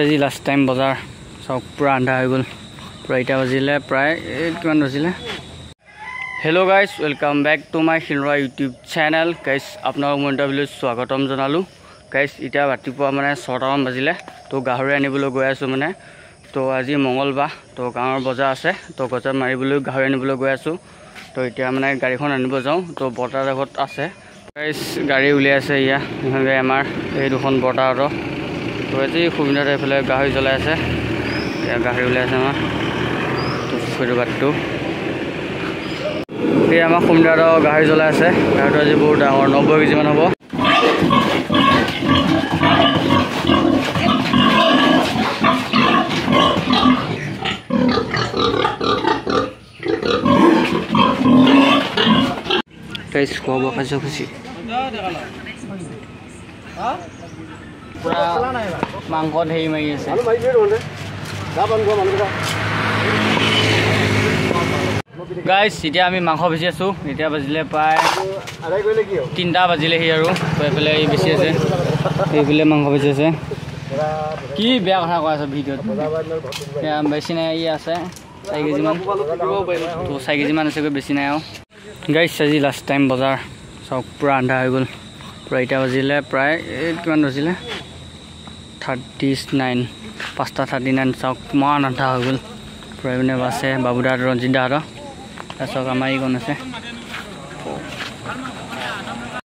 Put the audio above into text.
আজি last time বজাৰ সব পুৰা আন্ধা হৈ গ'ল পুৰা এটা বাজিলে প্ৰায় কিমান বাজিলে hello' guys welcome back to my শিলৰা ইউটিউব চেনেল গাইজ আপোনালোক মই ইণ্টাৰভিউলৈ স্বাগতম জনালোঁ গাইজ এতিয়া ৰাতিপুৱা মানে 6টামান বাজিলে তো গাহৰি আনিবলৈ গৈ আছোঁ মানে তো আজি মঙ্গলবাৰ তো গাঁৱৰ বজাৰ আছে তো বজাৰ মাৰিবলৈ গাহৰি আনিবলৈ গৈ আছোঁ তো এতিয়া মানে গাড়ীখন আনিব যাওঁ তো বৰ্তাৰ আগত আছে গাইজ গাড়ী উলিয়াই আছে ইয়া ইহঁতে আমাৰ এই দুখন বৰ্তাৰ তো আজি সুবিধাতে এইফালে গাহৰি জ্বলাই আছে গাহৰি উলিয়াই আছে আমাৰ তো সেইটো বাটটো এই আমাৰ সুবিধাত গাহৰি জ্বলাই আছে গাহৰিটো আজি বহুত ডাঙৰ 90 কেজিমান হ'ব গাইজ খোৱা খাইছে খুচি পুৰা মাংসত হেৰি মাৰি আছে গাইজ এতিয়া আমি মাংস বেচি আছোঁ এতিয়া বাজিলে প্ৰায় 3টা বাজিলেহি আৰু এইফালে বেচি আছে এইফালে মাংস বেচি আছে কি বেয়া কথা কৈ আছে ভিডিঅ'ত বেছি নাই ই আছে 4 কেজিমান তো 4 কেজিমান আছে বেছি নাই আৰু গাইজ আজি লাষ্ট টাইম বজাৰ সব পুৰা আন্ধা হৈ গ'ল পুৰা এটা বাজিলে প্ৰায় কিমান বাজিলে 39 5টা 39 চাওক কিমান আন্ধা হৈ গ'ল পুৰা মানে বাছে বাবুদা ৰঞ্জিত দাহঁতৰ তাৰপিছত আমাৰ এইখন আছে